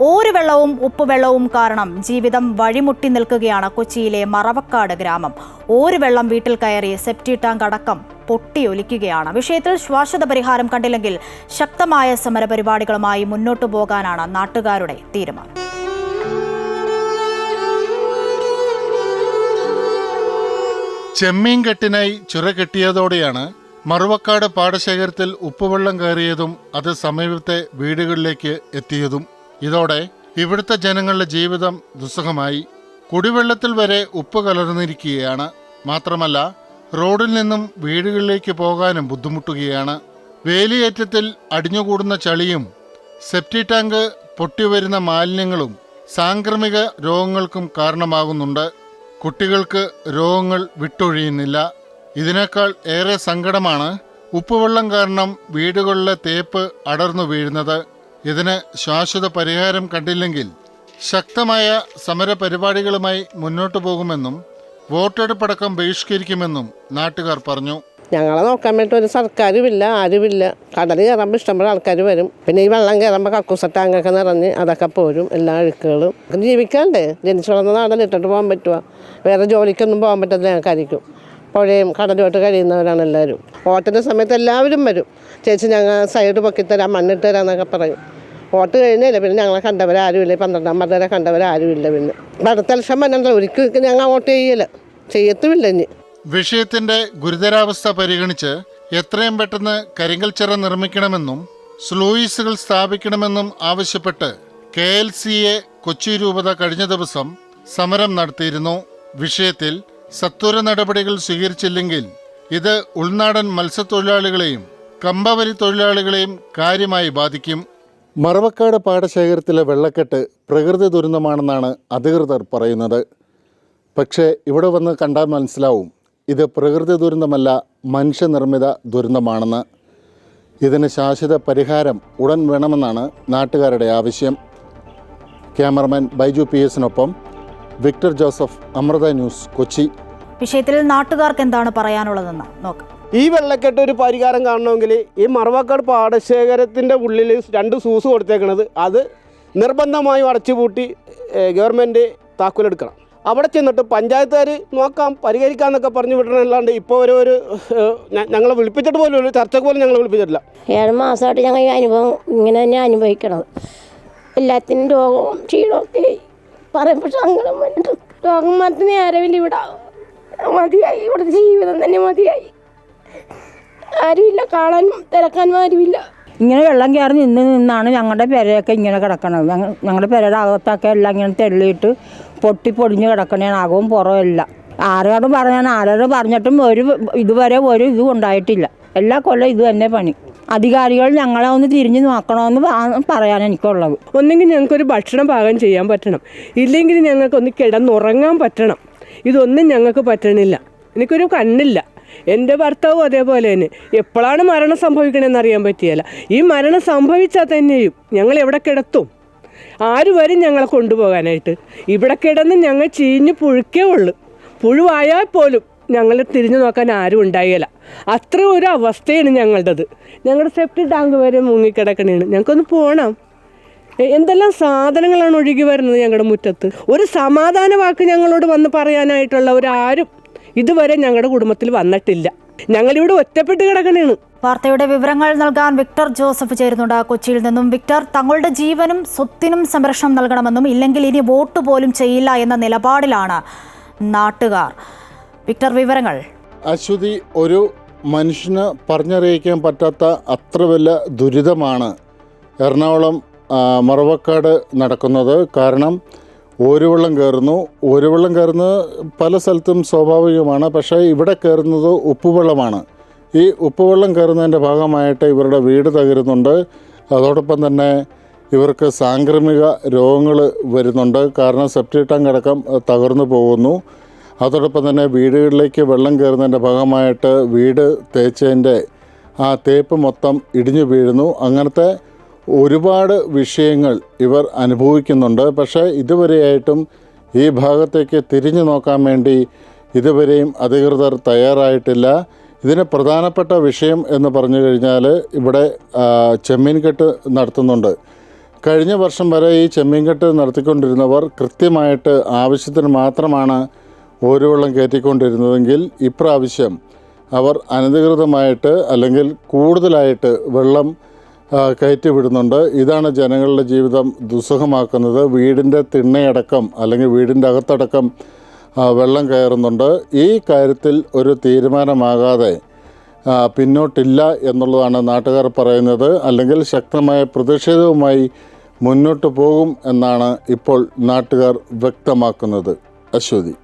ഒരു വെള്ളവും ഉപ്പുവെള്ളവും കാരണം ജീവിതം വഴിമുട്ടി നിൽക്കുകയാണ് കൊച്ചിയിലെ മറവക്കാട് ഗ്രാമം. ഒരു വെള്ളം വീട്ടിൽ കയറി സെപ്റ്റി ടാങ്ക് അടക്കം പൊട്ടിയൊലിക്കുകയാണ്. വിഷയത്തിൽ ശാശ്വത പരിഹാരം കണ്ടില്ലെങ്കിൽ ശക്തമായ സമരപരിപാടികളുമായി മുന്നോട്ടു പോകാനാണ് നാട്ടുകാരുടെ തീരുമാനം. ചെമ്മീൻ കെട്ടിനായി ചുര കെട്ടിയതോടെയാണ് മറുവക്കാട് പാടശേഖരത്തിൽ ഉപ്പുവെള്ളം കയറിയതും അത് സമീപത്തെ വീടുകളിലേക്ക് എത്തിയതും. ഇതോടെ ഇവിടുത്തെ ജനങ്ങളുടെ ജീവിതം ദുസ്സഹമായി. കുടിവെള്ളത്തിൽ വരെ ഉപ്പ് കലർന്നിരിക്കുകയാണ്. മാത്രമല്ല റോഡിൽ നിന്നും വീടുകളിലേക്ക് പോകാനും ബുദ്ധിമുട്ടുകയാണ്. വേലിയേറ്റത്തിൽ അടിഞ്ഞുകൂടുന്ന ചളിയും സെപ്റ്റി ടാങ്ക് പൊട്ടിവരുന്ന മാലിന്യങ്ങളും സാംക്രമിക രോഗങ്ങൾക്കും കാരണമാകുന്നുണ്ട്. കുട്ടികൾക്ക് രോഗങ്ങൾ വിട്ടൊഴിയുന്നില്ല. ഇതിനേക്കാൾ ഏറെ സങ്കടമാണ് ഉപ്പുവെള്ളം കാരണം വീടുകളിലെ തേപ്പ് അടർന്നു വീഴുന്നത്. ഇതിന് ശാശ്വത പരിഹാരം കണ്ടില്ലെങ്കിൽ ശക്തമായ സമരപരിപാടികളുമായി മുന്നോട്ടു പോകുമെന്നും വോട്ടെടുപ്പടക്കം ബഹിഷ്കരിക്കുമെന്നും നാട്ടുകാർ പറഞ്ഞു. ഞങ്ങളെ നോക്കാൻ വേണ്ടി ഒരു സർക്കാരുമില്ല, ആരുമില്ല. കടൽ കയറുമ്പോൾ ഇഷ്ടംപോലെ ആൾക്കാർ വരും. പിന്നെ ഈ വെള്ളം കയറുമ്പോൾ കക്കൂസ ടാങ്കൊക്കെ നിറഞ്ഞ് അതൊക്കെ പോരും. എല്ലാ അഴുക്കുകളും ജീവിക്കാണ്ട് ജനിച്ചു വളർന്ന നാടൻ ഇട്ടിട്ട് പോകാൻ പറ്റുക. വേറെ ജോലിക്കൊന്നും പോകാൻ പറ്റാത്ത ഞങ്ങൾക്കായിരിക്കും. പുഴയും കടലുമായിട്ട് കഴിയുന്നവരാണ് എല്ലാവരും. വോട്ടിൻ്റെ സമയത്ത് എല്ലാവരും വരും. ചേച്ചി ഞങ്ങൾ സൈഡ് പൊക്കിത്തരാം, മണ്ണിട്ട് തരാമെന്നൊക്കെ പറയും. വോട്ട് കഴിഞ്ഞില്ല പിന്നെ ഞങ്ങളെ കണ്ടവരാരുമില്ല. 12 വരെ കണ്ടവരാരുമില്ല. പിന്നെ അടുത്ത ലക്ഷം വന്നിട്ട് ഒരിക്കലും ഞങ്ങൾ വോട്ട് ചെയ്യത്തുമില്ല. ഇനി വിഷയത്തിന്റെ ഗുരുതരാവസ്ഥ പരിഗണിച്ച് എത്രയും പെട്ടെന്ന് കരിങ്കൽ ചിറ നിർമ്മിക്കണമെന്നും സ്ലൂയിസുകൾ സ്ഥാപിക്കണമെന്നും ആവശ്യപ്പെട്ട് KLCA കൊച്ചി രൂപത കഴിഞ്ഞ ദിവസം സമരം നടത്തിയിരുന്നു. വിഷയത്തിൽ സത്വര നടപടികൾ സ്വീകരിച്ചില്ലെങ്കിൽ ഇത് ഉൾനാടൻ മത്സ്യത്തൊഴിലാളികളെയും കമ്പവലി തൊഴിലാളികളെയും കാര്യമായി ബാധിക്കും. മറവക്കാട് പാടശേഖരത്തിലെ വെള്ളക്കെട്ട് പ്രകൃതി ദുരന്തമാണെന്നാണ് അധികൃതർ പറയുന്നത്. പക്ഷേ ഇവിടെ വന്ന് കണ്ടാൽ മനസ്സിലാവും ഇത് പ്രകൃതി ദുരന്തമല്ല, മനുഷ്യനിർമ്മിത ദുരന്തമാണെന്ന്. ഇതിന് ശാശ്വത പരിഹാരം ഉടൻ വേണമെന്നാണ് നാട്ടുകാരുടെ ആവശ്യം. ക്യാമറമാൻ ബൈജു PS-നൊപ്പം വിക്ടർ ജോസഫ്, അമൃത ന്യൂസ്, കൊച്ചി. വിഷയത്തിൽ നാട്ടുകാർക്ക് എന്താണ് പറയാനുള്ളതെന്ന് നോക്കാം. ഈ വെള്ളക്കെട്ട് ഒരു പരിഹാരം കാണണമെങ്കിൽ ഈ മറവക്കാട് പാടശേഖരത്തിൻ്റെ ഉള്ളിൽ 2 സൂസ് കൊടുത്തേക്കണത് അത് നിർബന്ധമായും അടച്ചുപൂട്ടി ഗവൺമെൻറ് താക്കോലെടുക്കണം. അവിടെ ചെന്നിട്ട് പഞ്ചായത്തുകാർ നോക്കാം, പരിഹരിക്കാമെന്നൊക്കെ പറഞ്ഞു വിടണമല്ലാണ്ട് ഇപ്പോൾ ഒരു ഞങ്ങളെ വിളിപ്പിച്ചിട്ട് പോലും ഒരു ചർച്ചക്ക് പോലും ഞങ്ങളെ വിളിപ്പിച്ചിട്ടില്ല. 7 മാസമായിട്ട് ഞങ്ങൾ ഈ അനുഭവം ഇങ്ങനെ തന്നെ അനുഭവിക്കണത്. എല്ലാത്തിനും രോഗവും ക്ഷീണമൊക്കെ പറയുമ്പോൾ സങ്കടം വന്നിട്ട് രോഗം മരത്തിന് നേരമില്ല. ഇവിടെ മതിയായി, ഇവിടുത്തെ ജീവിതം തന്നെ മതിയായി. ആരുമില്ല, കാണാനും തിരക്കാനും ആരുമില്ല. ഇങ്ങനെ വെള്ളം കയറി നിന്നാണ് ഞങ്ങളുടെ പെരയൊക്കെ ഇങ്ങനെ കിടക്കണത്. ഞങ്ങളുടെ പെരയുടെ അകത്തൊക്കെ എല്ലാം ഇങ്ങനെ തെള്ളിയിട്ട് പൊടിഞ്ഞ് കിടക്കണേണ്, അകവും പുറവും എല്ലാം. ആരോട് പറഞ്ഞിട്ടും ഇതുവരെ ഒരു ഇതും ഉണ്ടായിട്ടില്ല. എല്ലാ കൊല്ലം ഇത് തന്നെ പണി. അധികാരികൾ ഞങ്ങളെ ഒന്ന് തിരിഞ്ഞ് നോക്കണമെന്ന് പറയാൻ എനിക്കുള്ളത്. ഒന്നെങ്കിൽ ഞങ്ങൾക്കൊരു ഭക്ഷണം പാകം ചെയ്യാൻ പറ്റണം, ഇല്ലെങ്കിൽ ഞങ്ങൾക്കൊന്ന് കിടന്നുറങ്ങാൻ പറ്റണം. ഇതൊന്നും ഞങ്ങൾക്ക് പറ്റണില്ല. എനിക്കൊരു കണ്ണില്ല. എൻ്റെ ഭർത്താവും അതേപോലെ തന്നെ. എപ്പോഴാണ് മരണം സംഭവിക്കണമെന്ന് അറിയാൻ പറ്റിയല്ല. ഈ മരണം സംഭവിച്ചാൽ തന്നെയും ഞങ്ങൾ എവിടെ കിടത്തും? ആര് വരും ഞങ്ങളെ കൊണ്ടുപോകാനായിട്ട്? ഇവിടെ കിടന്ന് ഞങ്ങൾ ചീഞ്ഞ് പുഴുക്കേ ഉള്ളു. പുഴുവായാൽ പോലും ഞങ്ങൾ തിരിഞ്ഞു നോക്കാൻ ആരും ഉണ്ടായില്ല. അത്ര ഒരു അവസ്ഥയാണ് ഞങ്ങളുടേത്. ഞങ്ങളുടെ സെപ്റ്റി ടാങ്ക് വരെ മുങ്ങിക്കിടക്കണേണ്. ഞങ്ങൾക്കൊന്ന് പോകണം. എന്തെല്ലാം സാധനങ്ങളാണ് ഒഴുകി വരുന്നത് ഞങ്ങളുടെ മുറ്റത്ത്. ഒരു സമാധാന വാക്ക് ഞങ്ങളോട് വന്ന് പറയാനായിട്ടുള്ളവരാരും ഇതുവരെ ഞങ്ങളുടെ കുടുംബത്തിൽ വന്നിട്ടില്ല. ഞങ്ങളിവിടെ ഒറ്റപ്പെട്ട് കിടക്കണേണ്. വാർത്തയുടെ വിവരങ്ങൾ നൽകാൻ വിക്ടർ ജോസഫ് ചേരുന്നുണ്ട് കൊച്ചിയിൽ നിന്നും. വിക്ടർ, തങ്ങളുടെ ജീവനും സ്വത്തിനും സംരക്ഷണം നൽകണമെന്നും ഇല്ലെങ്കിൽ ഇനി വോട്ട് പോലും ചെയ്യില്ല എന്ന നിലപാടിലാണ് നാട്ടുകാർ. വിക്ടർ, വിവരങ്ങൾ. അശ്വതി, ഒരു മനുഷ്യന് പറഞ്ഞറിയിക്കാൻ പറ്റാത്ത അത്ര വലിയ ദുരിതമാണ് എറണാകുളം മറവക്കാട് നടക്കുന്നത്. കാരണം ഓരുവെള്ളം കയറുന്നത് പല സ്ഥലത്തും സ്വാഭാവികമാണ്. പക്ഷേ ഇവിടെ കയറുന്നത് ഉപ്പുവെള്ളമാണ്. ഈ ഉപ്പുവെള്ളം കയറുന്നതിൻ്റെ ഭാഗമായിട്ട് ഇവരുടെ വീട് തകരുന്നുണ്ട്. അതോടൊപ്പം തന്നെ ഇവർക്ക് സാംക്രമിക രോഗങ്ങൾ വരുന്നുണ്ട്. കാരണം സെപ്റ്റി ടാങ്ക് അടക്കം തകർന്നു പോകുന്നു. അതോടൊപ്പം തന്നെ വീടുകളിലേക്ക് വെള്ളം കയറുന്നതിൻ്റെ ഭാഗമായിട്ട് വീട് തേച്ചതിൻ്റെ ആ തേപ്പ് മൊത്തം ഇടിഞ്ഞു വീഴുന്നു. അങ്ങനത്തെ ഒരുപാട് വിഷയങ്ങൾ ഇവർ അനുഭവിക്കുന്നുണ്ട്. പക്ഷേ ഇതുവരെയായിട്ടും ഈ ഭാഗത്തേക്ക് തിരിഞ്ഞു നോക്കാൻ വേണ്ടി ഇതുവരെയും അധികൃതർ തയ്യാറായിട്ടില്ല. ഇതിന് പ്രധാനപ്പെട്ട വിഷയം എന്ന് പറഞ്ഞു കഴിഞ്ഞാൽ ഇവിടെ ചെമ്മീൻ കെട്ട് നടത്തുന്നുണ്ട്. കഴിഞ്ഞ വർഷം വരെ ഈ ചെമ്മീൻകെട്ട് നടത്തിക്കൊണ്ടിരുന്നവർ കൃത്യമായിട്ട് ആവശ്യത്തിന് മാത്രമാണ് ഓരുവെള്ളം കയറ്റിക്കൊണ്ടിരുന്നതെങ്കിൽ ഇപ്രാവശ്യം അവർ അനധികൃതമായിട്ട് അല്ലെങ്കിൽ കൂടുതലായിട്ട് വെള്ളം കയറ്റി വിടുന്നുണ്ട്. ഇതാണ് ജനങ്ങളുടെ ജീവിതം ദുസ്സഹമാക്കുന്നത്. വീടിൻ്റെ തിണ്ണയടക്കം അല്ലെങ്കിൽ വീടിൻ്റെ അകത്തടക്കം വെള്ളം കയറുന്നുണ്ട്. ഈ കാര്യത്തിൽ ഒരു തീരുമാനമാകാതെ പിന്നോട്ടില്ല എന്നുള്ളതാണ് നാട്ടുകാർ പറയുന്നത്. അല്ലെങ്കിൽ ശക്തമായ പ്രതിഷേധവുമായി മുന്നോട്ട് പോകും എന്നാണ് ഇപ്പോൾ നാട്ടുകാർ വ്യക്തമാക്കുന്നത്. അശ്വതി.